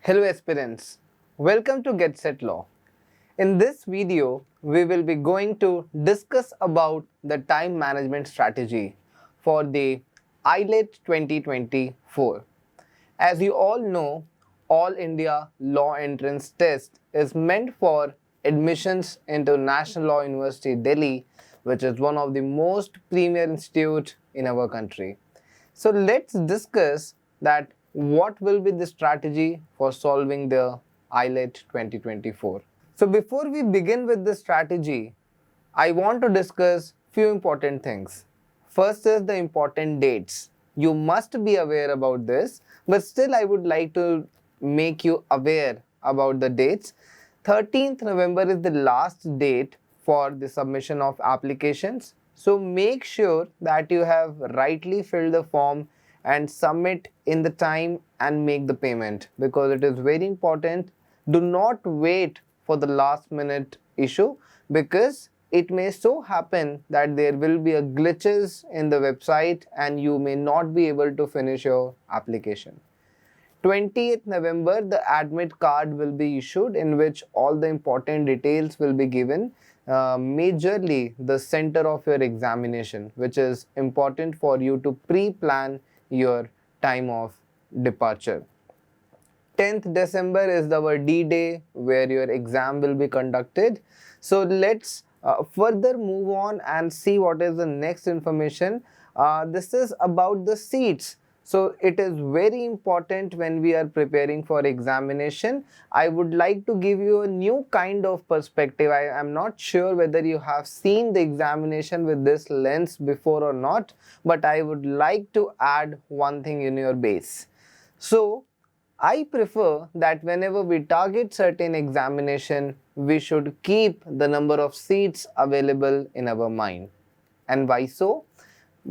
Hello aspirants, welcome to Get.Set.Law. In this video, we will be going to discuss about the time management strategy for the AILET 2024. As you all know, All India Law Entrance Test is meant for admissions into National Law University Delhi, which is one of the most premier institutes in our country. So let's discuss that what will be the strategy for solving the AILET 2024. So before we begin with the strategy, I want to discuss few important things. First is the important dates. You must be aware about this, but still I would like to make you aware about the dates. 13th November is the last date for the submission of applications. So make sure that you have rightly filled the form and submit in the time and make the payment, because it is very important. Do not wait for the last minute issue, because it may so happen that there will be a glitches in the website and you may not be able to finish your application. 20th November, the admit card will be issued, in which all the important details will be given, majorly the center of your examination, which is important for you to pre-plan your time of departure. 10th December is our D-Day, where your exam will be conducted. So let's further move on and see what is the next information. This is about the seats. So it is very important when we are preparing for examination. I would like to give you a new kind of perspective. I am not sure whether you have seen the examination with this lens before or not, but I would like to add one thing in your base. So I prefer that whenever we target certain examination, we should keep the number of seats available in our mind. And why so?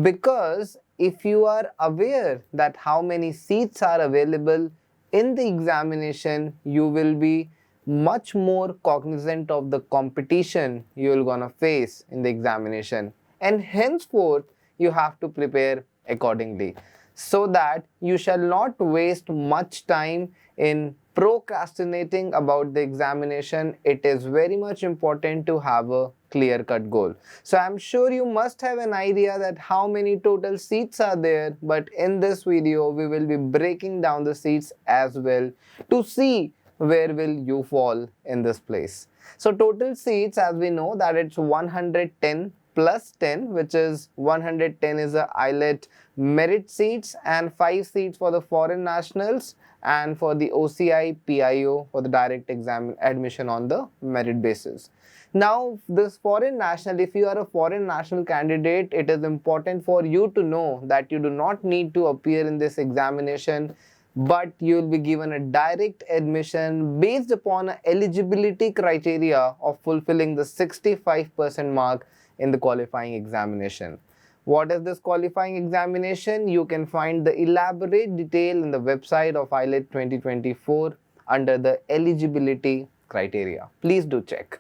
Because if you are aware that how many seats are available in the examination, you will be much more cognizant of the competition you are gonna face in the examination, and henceforth you have to prepare accordingly, so that you shall not waste much time in procrastinating about the examination. It is very much important to have a clear-cut goal. So I'm sure you must have an idea that how many total seats are there, but in this video we will be breaking down the seats as well to see where will you fall in this place. So total seats, as we know, that it's 110 plus 10, which is 110 is the AILET merit seats, and 5 seats for the foreign nationals, and for the OCI PIO for the direct exam admission on the merit basis. Now this foreign national, if you are a foreign national candidate, it is important for you to know that you do not need to appear in this examination, but you will be given a direct admission based upon an eligibility criteria of fulfilling the 65% mark in the qualifying examination. What is this qualifying examination? You can find the elaborate detail in the website of AILET 2024 under the eligibility criteria. Please do check.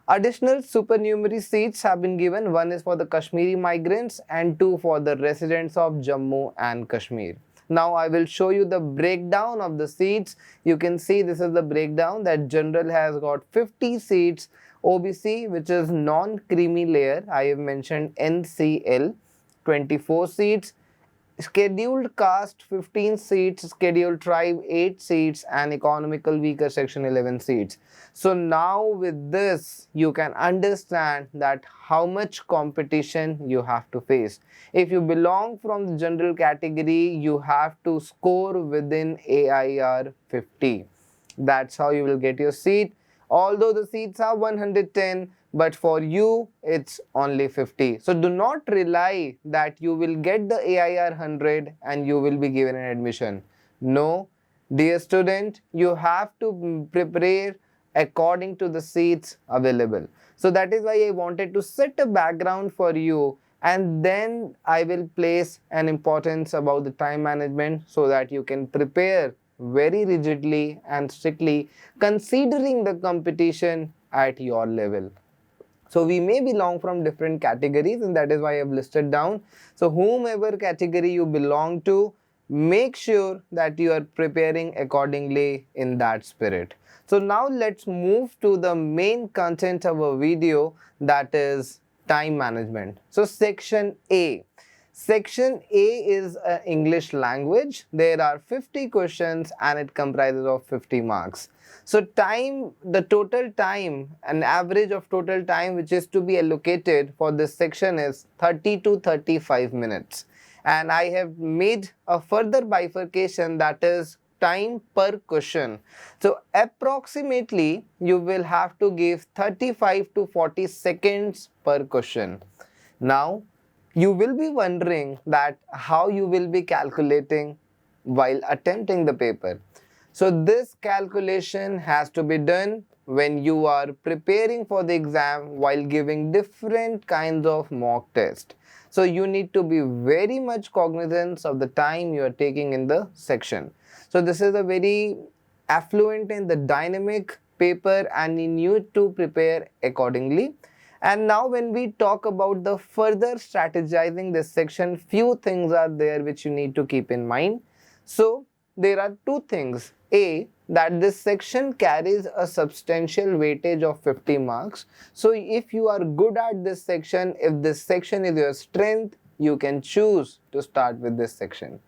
Additional supernumerary seats have been given. One is for the Kashmiri migrants and 2 for the residents of Jammu and Kashmir. Now I will show you the breakdown of the seats. You can see this is the breakdown, that general has got 50 seats. OBC, which is non-creamy layer, I have mentioned NCL, 24 seats. Scheduled caste 15 seats, scheduled tribe 8 seats, and economical weaker section 11 seats. So now with this you can understand that how much competition you have to face. If you belong from the general category, you have to score within AIR 50. That's how you will get your seat. Although the seats are 110, but for you it's only 50. So do not rely that you will get the AIR 100 and you will be given an admission. No, dear student, you have to prepare according to the seats available. So that is why I wanted to set a background for you, and then I will place an importance about the time management so that you can prepare very rigidly and strictly, considering the competition at your level. So we may belong from different categories, and that is why I have listed down. So whomever category you belong to, make sure that you are preparing accordingly in that spirit. So now let's move to the main content of our video, that is time management. So section A. Section A is English language. There are 50 questions and it comprises of 50 marks. So time, the total time, an average of total time which is to be allocated for this section is 30 to 35 minutes. And I have made a further bifurcation, that is time per question. So approximately you will have to give 35 to 40 seconds per question. Now you will be wondering that how you will be calculating while attempting the paper. So this calculation has to be done when you are preparing for the exam while giving different kinds of mock test. So you need to be very much cognizant of the time you are taking in the section. So this is a very affluent and the dynamic paper and you need to prepare accordingly. And now when we talk about the further strategizing this section, few things are there which you need to keep in mind. So there are two things. A, that this section carries a substantial weightage of 50 marks. So if you are good at this section, if this section is your strength, you can choose to start with this section.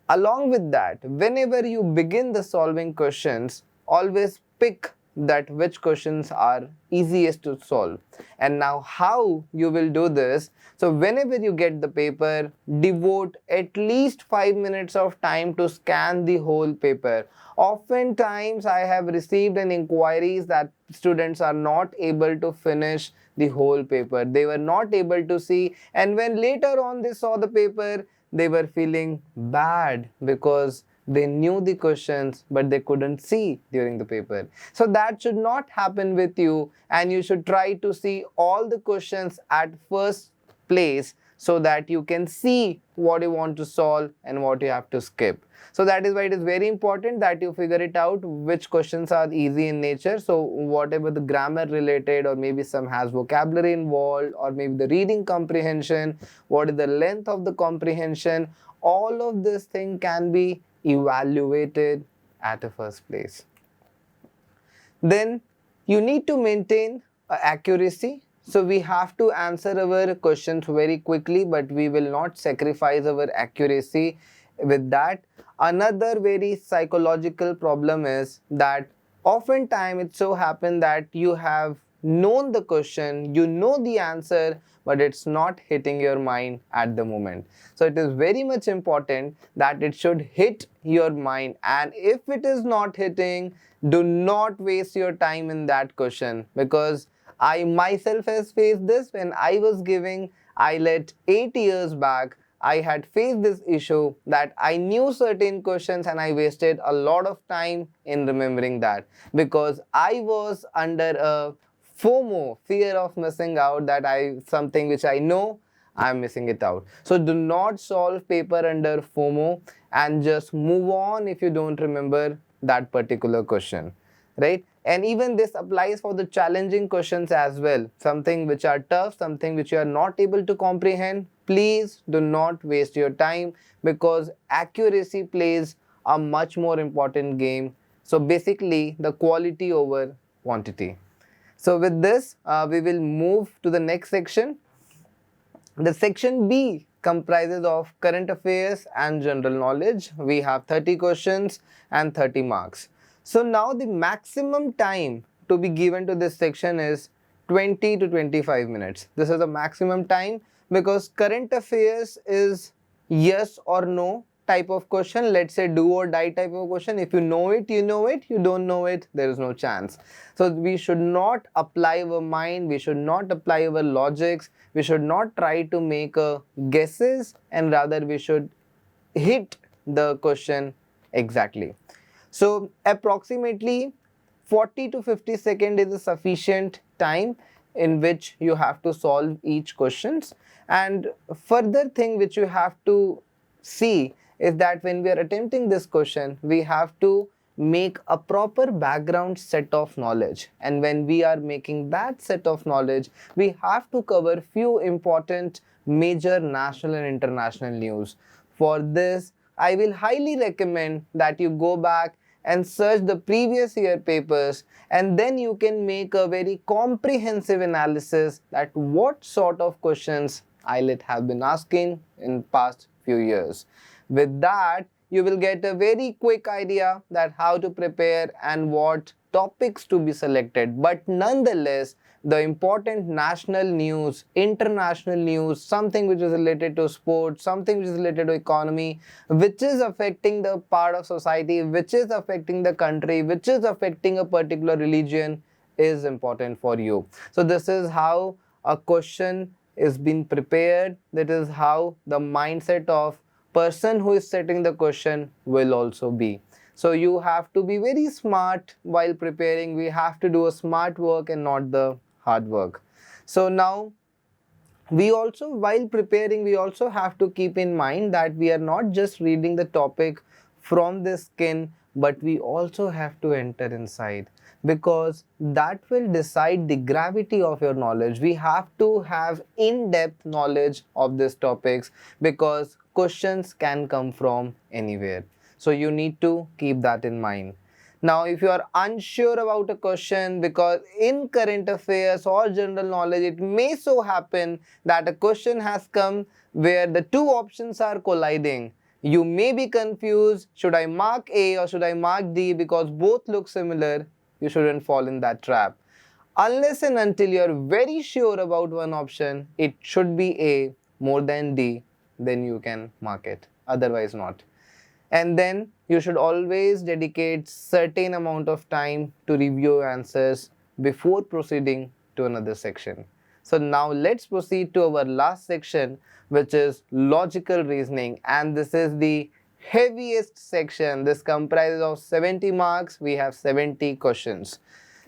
Along with that, whenever you begin the solving questions, always pick that which questions are easiest to solve. And now how you will do this? So whenever you get the paper, devote at least 5 minutes of time to scan the whole paper. Oftentimes I have received an inquiries that students are not able to finish the whole paper. They were not able to see, and when later on they saw the paper, they were feeling bad because they knew the questions but they couldn't see during the paper. So that should not happen with you, and you should try to see all the questions at first place so that you can see what you want to solve and what you have to skip. So that is why it is very important that you figure it out which questions are easy in nature. So whatever the grammar related, or maybe some has vocabulary involved, or maybe the reading comprehension, what is the length of the comprehension, all of this thing can be evaluated at the first place. Then you need to maintain accuracy. So we have to answer our questions very quickly, but we will not sacrifice our accuracy with that. Another very psychological problem is that oftentimes it so happens that you have known the question, you know the answer, but it's not hitting your mind at the moment. So it is very much important that it should hit your mind, and if it is not hitting, do not waste your time in that question, because I myself has faced this when I was giving AILET 8 years back. I had faced this issue that I knew certain questions and I wasted a lot of time in remembering that, because I was under a FOMO, fear of missing out, that something which I know, I'm missing it out. So do not solve paper under FOMO and just move on if you don't remember that particular question, right? And even this applies for the challenging questions as well. Something which are tough, something which you are not able to comprehend, please do not waste your time, because accuracy plays a much more important game. So basically the quality over quantity. So with this, we will move to the next section. The section B comprises of current affairs and general knowledge. We have 30 questions and 30 marks. So now the maximum time to be given to this section is 20 to 25 minutes. This is the maximum time, because current affairs is yes or no type of question. Let's say do or die type of question. If you know it, you know it. You don't know it, there is no chance. So we should not apply our mind. We should not apply our logics. We should not try to make guesses, and rather we should hit the question exactly. So approximately 40 to 50 seconds is a sufficient time in which you have to solve each questions. And further thing which you have to see is that when we are attempting this question, we have to make a proper background set of knowledge. And when we are making that set of knowledge, we have to cover few important major national and international news. For this, I will highly recommend that you go back and search the previous year papers, and then you can make a very comprehensive analysis that what sort of questions AILET have been asking in past few years. With that, you will get a very quick idea that how to prepare and what topics to be selected. But nonetheless, the important national news, international news, something which is related to sports, something which is related to economy, which is affecting the part of society, which is affecting the country, which is affecting a particular religion, is important for you. So this is how a question is being prepared. That is how the mindset of person who is setting the question will also be. So you have to be very smart while preparing. We have to do a smart work and not the hard work. So now we also, while preparing, we also have to keep in mind that we are not just reading the topic from the skin, but we also have to enter inside, because that will decide the gravity of your knowledge. We have to have in-depth knowledge of these topics, because questions can come from anywhere. So you need to keep that in mind. Now, if you are unsure about a question, because in current affairs or general knowledge, it may so happen that a question has come where the two options are colliding. You may be confused, should I mark A or should I mark D, because both look similar. You shouldn't fall in that trap. Unless and until you are very sure about one option, it should be A more than D, then you can mark it. Otherwise not. And then you should always dedicate certain amount of time to review your answers before proceeding to another section. So now let's proceed to our last section, which is logical reasoning, and this is the heaviest section. This comprises of 70 marks. We have 70 questions.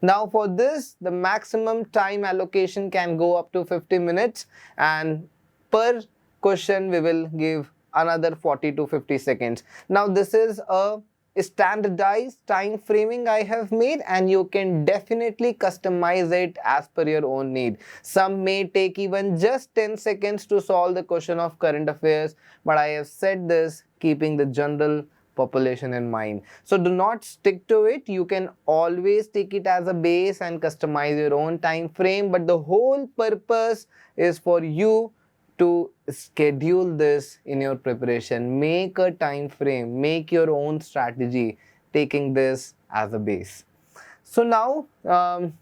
Now for this, the maximum time allocation can go up to 50 minutes, and per question we will give another 40 to 50 seconds. Now this is a standardized time framing I have made, and you can definitely customize it as per your own need. Some may take even just 10 seconds to solve the question of current affairs, but I have said this keeping the general population in mind. So do not stick to it. You can always take it as a base and customize your own time frame, but the whole purpose is for you to schedule this in your preparation. Make a time frame, make your own strategy, taking this as a base. So now,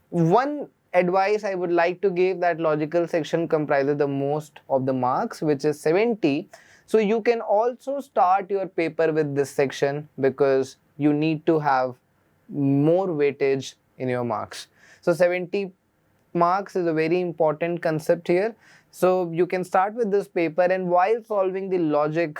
one advice I would like to give, that logical section comprises the most of the marks, which is 70. So you can also start your paper with this section, because you need to have more weightage in your marks. So 70 marks is a very important concept here. So you can start with this paper, and while solving the logic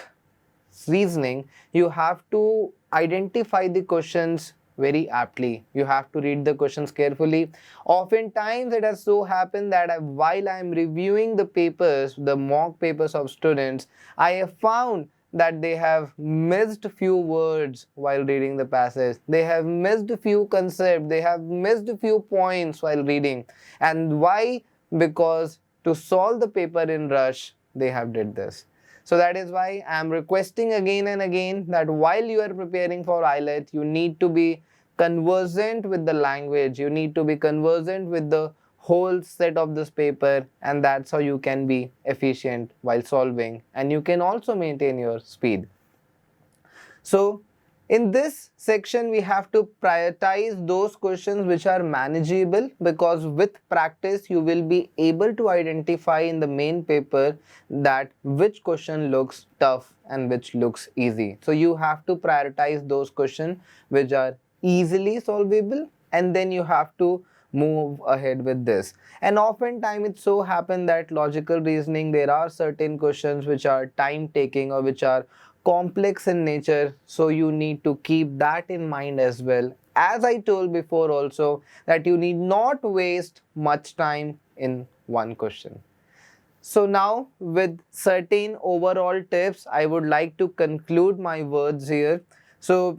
reasoning, you have to identify the questions very aptly. You have to read the questions carefully. Oftentimes it has so happened that while I am reviewing the papers, the mock papers of students, I have found that they have missed few words while reading the passage. They have missed a few concepts. They have missed a few points while reading. And why? Because to solve the paper in rush, they have did this. So that is why I am requesting again and again that while you are preparing for AILET, you need to be conversant with the language. You need to be conversant with the whole set of this paper, and that's how you can be efficient while solving, and you can also maintain your speed. So in this section, we have to prioritize those questions which are manageable, because with practice you will be able to identify in the main paper that which question looks tough and which looks easy. So you have to prioritize those questions which are easily solvable, and then you have to move ahead with this. And oftentimes it so happens that logical reasoning, there are certain questions which are time taking or which are complex in nature, so you need to keep that in mind as well. As I told before also, that you need not waste much time in one question. So now with certain overall tips, I would like to conclude my words here. So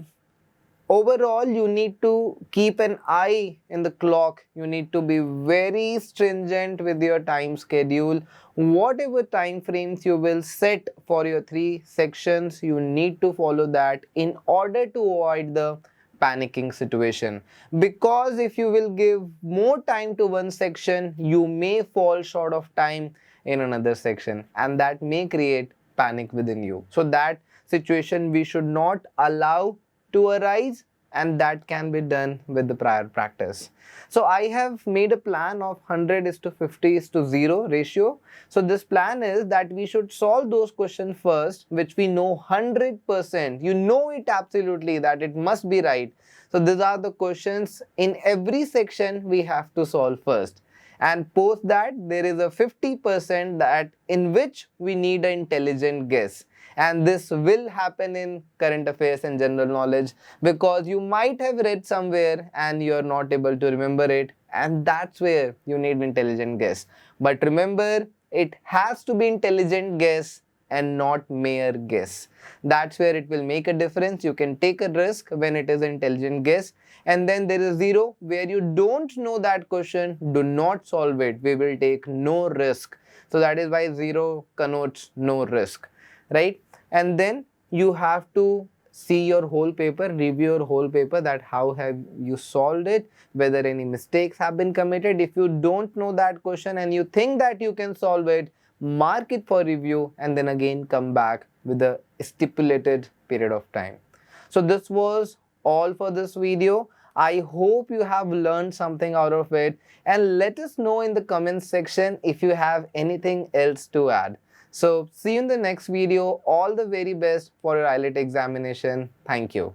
Overall, you need to keep an eye in the clock. You need to be very stringent with your time schedule. Whatever time frames you will set for your 3 sections, you need to follow that in order to avoid the panicking situation. Because if you will give more time to one section, you may fall short of time in another section, and that may create panic within you. So that situation we should not allow to arise, and that can be done with the prior practice. So I have made a plan of 100 is to 50 is to 0 ratio. So this plan is that we should solve those questions first which we know 100%. You know it absolutely that it must be right. So these are the questions in every section we have to solve first. And post that there is a 50% that in which we need an intelligent guess. And this will happen in current affairs and general knowledge, because you might have read somewhere and you're not able to remember it, and that's where you need intelligent guess. But remember, it has to be intelligent guess and not mere guess. That's where it will make a difference. You can take a risk when it is an intelligent guess, and then there is 0 where you don't know that question. Do not solve it. We will take no risk. So that is why 0 connotes no risk, right? And then you have to see your whole paper, review your whole paper, that how have you solved it, whether any mistakes have been committed. If you don't know that question and you think that you can solve it, mark it for review and then again come back with a stipulated period of time. So this was all for this video. I hope you have learned something out of it, and let us know in the comments section if you have anything else to add. So see you in the next video. All the very best for your IELTS examination. Thank you.